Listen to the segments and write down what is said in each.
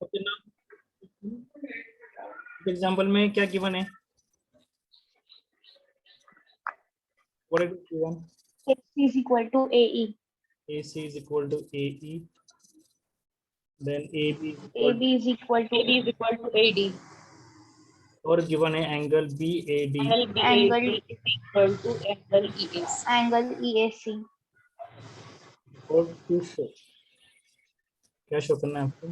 Okay ना, example में क्या गिवन है? What is given? AC is equal to AE. AC is equal to AE, then AB is equal AB is equal to AD is equal to AD. और given है angle BAD Angle BAD is equal to angle EAC. angle EAC. और to show क्या show करना है आपको?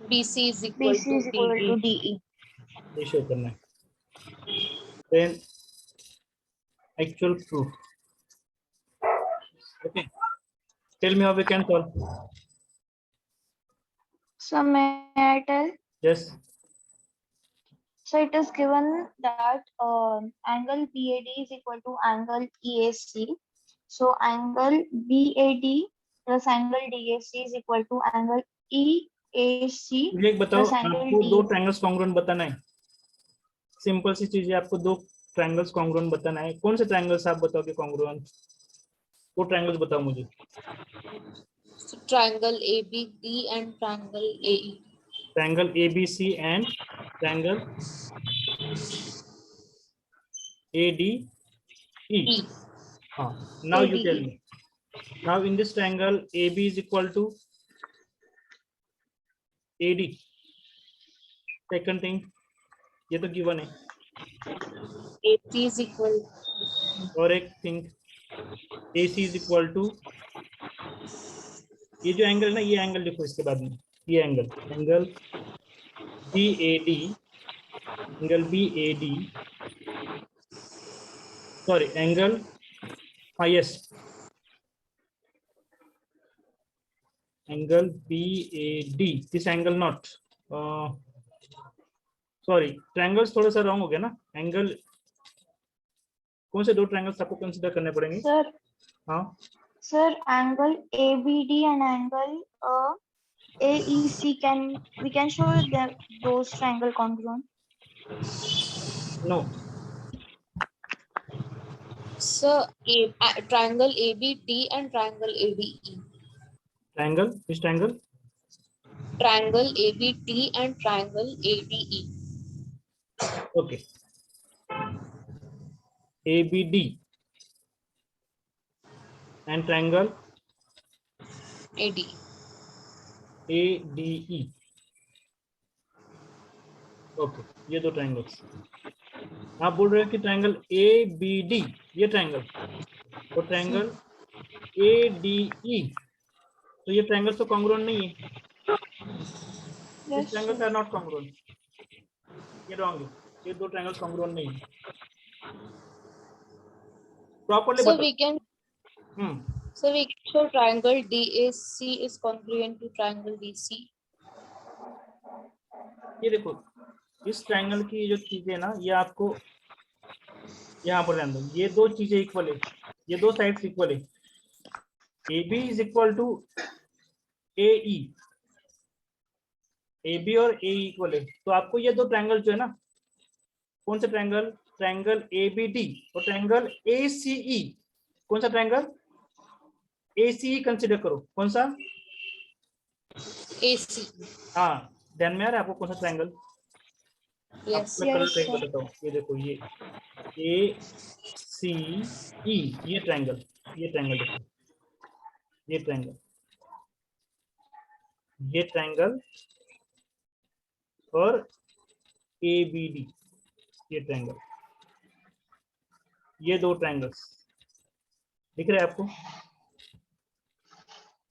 BC is equal BC is to equal to DE. DE. ये show करना है। Then actual proof. Okay, tell me how we can solve. So may I tell? Yes, So it is given that angle BAD is equal to angle EAC. So angle BAD plus angle DAC is equal to angle EAC मुझे एक बताओ, plus angle आपको दो DAC. Triangles congruent बताना है। Simple सी चीज है, आपको दो ट्रायंगल्स कॉन्ग्रुएंट बताना है। कौन से ट्रायंगल्स आप बताओगे कॉन्ग्रुएंट? वो ट्रायंगल्स बताओ मुझे। So triangle ABD and triangle AE. Triangle ABC and triangle ADE। E. हाँ, now you ADE. tell me. Now in this triangle AB is equal to AD. Second thing, ये तो given है। AC is equal. और एक thing, AC is equal to, ये जो angle है ना, ये एंगल लिखो इसके बाद में। ये angle BAD, angle BAD, sorry angle, हाँ yes, angle BAD, this angle not, sorry triangles थोड़ा सा रॉन्ग हो गया ना। एंगल, कौन से दो ट्रायंगल्स आपको कंसीडर करने पड़ेंगे? Sir, हाँ, sir, angle ABD and angle AEC we can show that those triangle congruent. No, So triangle ABD and triangle ADE. Triangle, which triangle? Triangle ABD and triangle ADE. Okay, ABD and triangle AD. ADE। Okay, ये दो triangles. आप बोल रहे हो कि triangle ABD, ये triangle, और triangle ADE, तो ये ट्रायंगल्स तो कॉन्ग्रुएंट नहीं है। Yes, this triangles sir. Are not congruent, ये रॉन्ग है। ये दो ट्रायंगल्स कॉन्ग्रुएंट नहीं है। प्रॉपर्ली So बताओ। we can show triangle DAC is congruent to triangle DC. ये देखो, इस ट्रायंगल की जो चीजें है ना, ये आपको यहाँ पर ध्यान दो। ये दो चीजें इक्वल है, ये दो साइड्स इक्वल है। AB is equal to AE, AB और AE इक्वल है। तो आपको ये दो ट्रायंगल जो है ना, कौन सा ट्रायंगल? ट्रायंगल ABD और ट्रायंगल ACE। कौन सा ट्रायंगल? ACE कंसीडर करो। कौन सा? AC. हाँ, ध्यान में आ रहा है आपको कौन सा ट्रायंगल? Yes. मैं कलर Yes, ट्राइंगल sir. बताता हूँ। ये देखो, ये ACE, ये ट्रायंगल, ये ट्रायंगल देखो, ये ट्रायंगल, ये ट्रायंगल और ABD, ये ट्रायंगल, ये दो ट्रायंगल्स दिख रहे हैं आपको?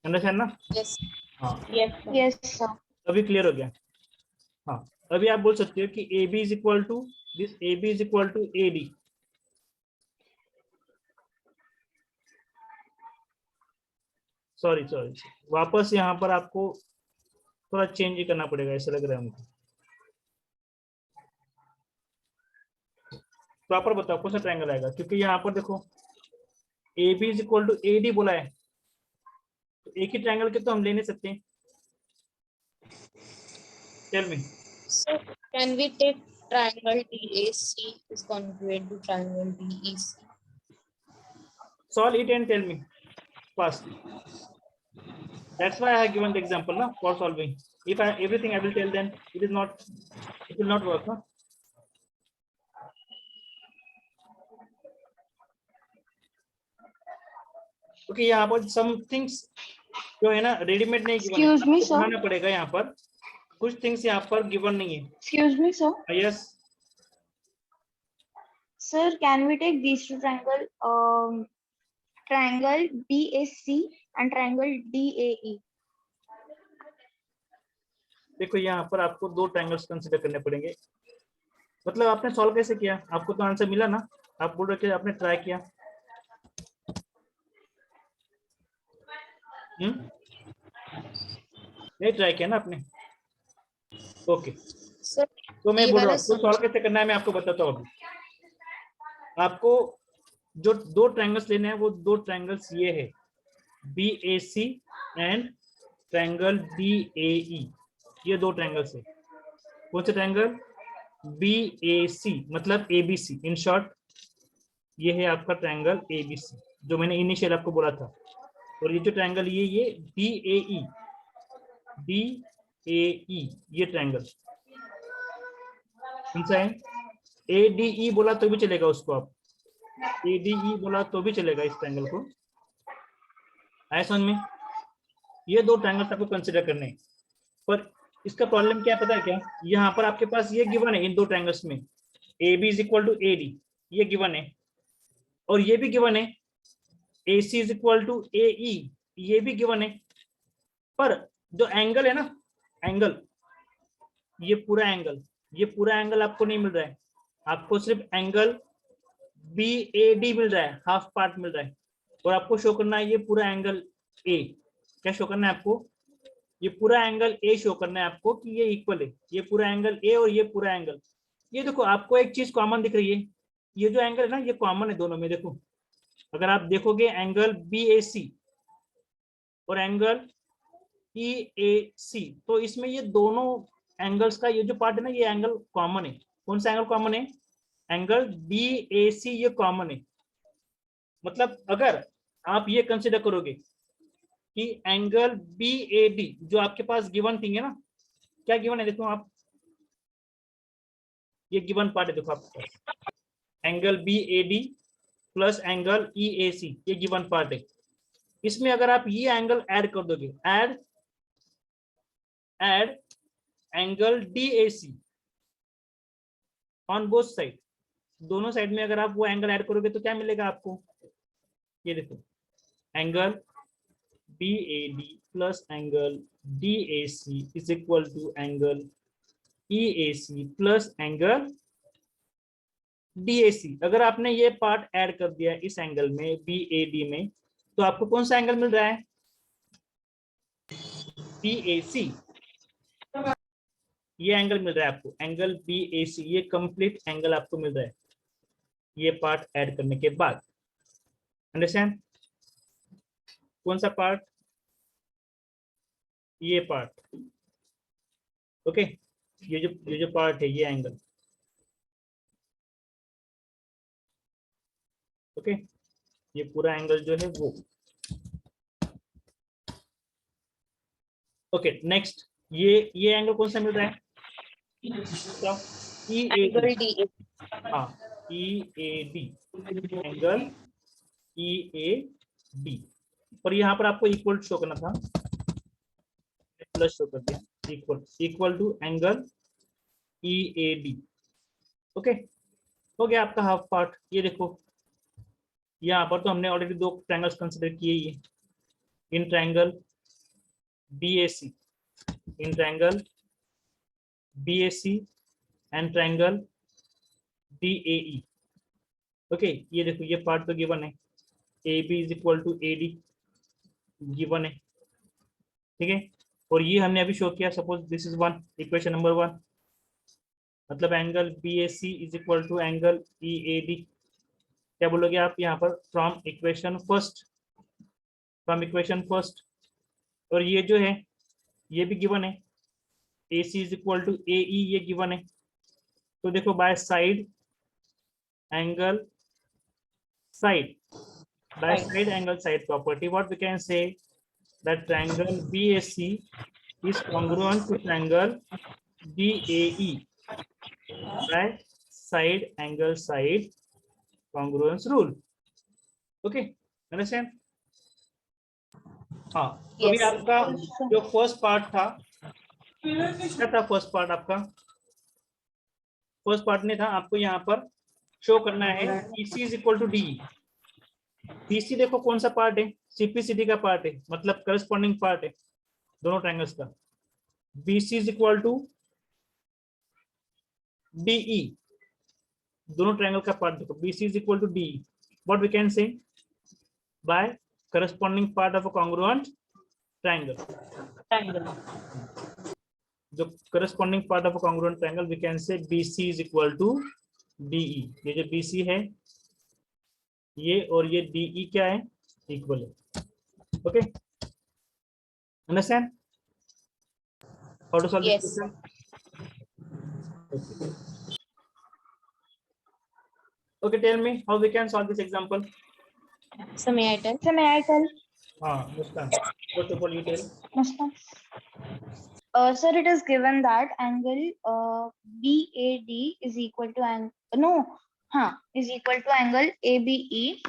अंडरस्टैंड ना? Yes. हाँ, Yes. Sir. Yes, sir. अभी क्लियर हो गया? हाँ, अभी आप बोल सकते हो कि AB is equal to this, AB is equal to AD। Sorry, वापस यहाँ पर आपको थोड़ा चेंज ही करना पड़ेगा, ऐसा लग रहा है हमको। प्रॉपर बताओ कौन सा ट्रायंगल आएगा, क्योंकि यहाँ पर देखो AB is equal to AD बोला है, तो एक ही ट्रायंगल के तो हम ले नहीं सकते। Tell me. So can we take triangle DAC is congruent to triangle DEC? Solve it and tell me fast. That's why I have given the example, na, for solving. If everything I will tell, then it will not work, na? Okay, यहाँ पर some things जो है ना readymade नहीं given है, Excuse me, आपको sir. बनाना पड़ेगा यहाँ पर, कुछ things यहाँ पर given नहीं है. Excuse me, sir. Yes. Sir, can we take these two triangle BAC and triangle DAE? देखो यहाँ पर आपको दो ट्रायंगल्स कंसीडर करने पड़ेंगे. मतलब आपने सॉल्व कैसे किया? आपको तो आंसर मिला ना, आप बोल रहे थे आपने ट्राई किया. नहीं ट्राई किया ना आपने. ओके, सर तो मैं ये बोल रहा वाला हूँ तो सॉल्व कैसे करना है मैं आपको बताता हूँ. अभी आपको जो दो ट्रायंगल्स लेने हैं वो दो ट्रायंगल्स ये है BAC एंड ट्रायंगल DAE. ये दो ट्रायंगल्स है. कौन से ट्रायंगल? BAC मतलब ABC. इन शॉर्ट ये है आपका ट्रायंगल ABC जो मैंने इनिशियल आपको बोला था. और ये जो ट्रायंगल ये DAE ये ट्रायंगल कौन सा है? ADE बोला तो भी चलेगा उसको, आप ADE बोला तो भी चलेगा इस ट्रायंगल को. आया समझ में? ये दो ट्रायंगल्स आपको कंसीडर करने हैं. पर इसका प्रॉब्लम क्या है पता है क्या? यहाँ पर आपके पास ये गिवन है इन दो ट्रायंगल्स में AB = AD ये गिवन है, और ये भी गिवन है AC = AE ये भी गिवन है. पर जो एंगल है ना, एंगल ये पूरा एंगल आपको नहीं मिल रहा है. आपको सिर्फ एंगल BAD मिल रहा है, हाफ पार्ट मिल रहा है. और आपको शो करना है ये पूरा एंगल A. क्या शो करना है आपको? ये पूरा एंगल A शो करना है आपको कि ये इक्वल है. ये पूरा एंगल A और ये पूरा एंगल. ये देखो आपको एक चीज कॉमन दिख रही है, ये जो एंगल है ना ये कॉमन है दोनों में. देखो अगर आप देखोगे एंगल BAC और एंगल EAC तो इसमें ये दोनों एंगल्स का ये जो पार्ट है ना ये एंगल कॉमन है. कौन सा एंगल कॉमन है? एंगल BAC ये कॉमन है. मतलब अगर आप ये कंसिडर करोगे कि एंगल BAD जो आपके पास गिवन थिंग है ना, क्या गिवन है देखो आप, ये गिवन पार्ट है देखो आपके पास angle BAD plus angle EAC ये गिवन पार्ट है. इसमें अगर आप ये एंगल ऐड कर दोगे, add angle DAC on both side, दोनों साइड में अगर आप वो एंगल ऐड करोगे तो क्या मिलेगा आपको? ये देखो angle BAD plus angle DAC is equal to angle EAC plus angle DAC. अगर आपने ये पार्ट ऐड कर दिया इस एंगल में BAD में तो आपको कौन सा एंगल मिल रहा है? BAC. ये एंगल मिल रहा है आपको, एंगल BAC ये कंप्लीट एंगल आपको मिल रहा है ये पार्ट ऐड करने के बाद. अंडरस्टैंड? कौन सा पार्ट? ये पार्ट. ओके ये जो पार्ट है ये एंगल. ओके ये पूरा एंगल जो है वो. ओके नेक्स्ट ये एंगल कौन सा मिल रहा है? Angle EAD. DA. हाँ EAD एंगल EAD. और यहाँ पर आपको इक्वल शो करना था, प्लस शो कर दिया, equal to angle EAD. Okay हो गया आपका हाफ पार्ट. ये देखो यहाँ पर तो हमने ऑलरेडी दो ट्रायंगल्स कंसीडर किए ही, in triangle BAC, in triangle BAC and triangle DAE. Okay ये देखो ये पार्ट तो गिवन है, AB = AD गिवन है. ठीक है, और ये हमने अभी शो किया. Suppose this is one, equation number 1. मतलब angle BAC is equal to angle EAD. क्या बोलोगे आप यहाँ पर? From equation first. और ये जो है ये भी गिवन है, AC = AE ये गिवन है. तो देखो by side angle side, by side angle side property what we can say, that triangle BAC is congruent to triangle BAE by side angle side congruence rule. Okay, understand? हाँ, अभी Yes. आपका जो first part था, क्या था first part आपका? First part में था आपको यहाँ पर शो करना है BC is equal to DE. BC देखो कौन सा पार्ट है? CPCD का पार्ट है, मतलब करस्पॉन्डिंग पार्ट है दोनों ट्रायंगल्स का. BC is equal to DE, दोनों ट्रायंगल का पार्ट देखो. BC is equal to DE. What we can say by corresponding part of a congruent triangle. जो corresponding part of a congruent triangle we can say BC is equal to DE. ये जो BC है ये और ये DE क्या है? इक्वल है. Okay, understand how to solve this Yes. Question? Okay, tell me how we can solve this example. So may I tell? So may I tell? Muskan, first of all you tell. Muskan. Sir, it is given that angle BAD is equal to is equal to angle ABE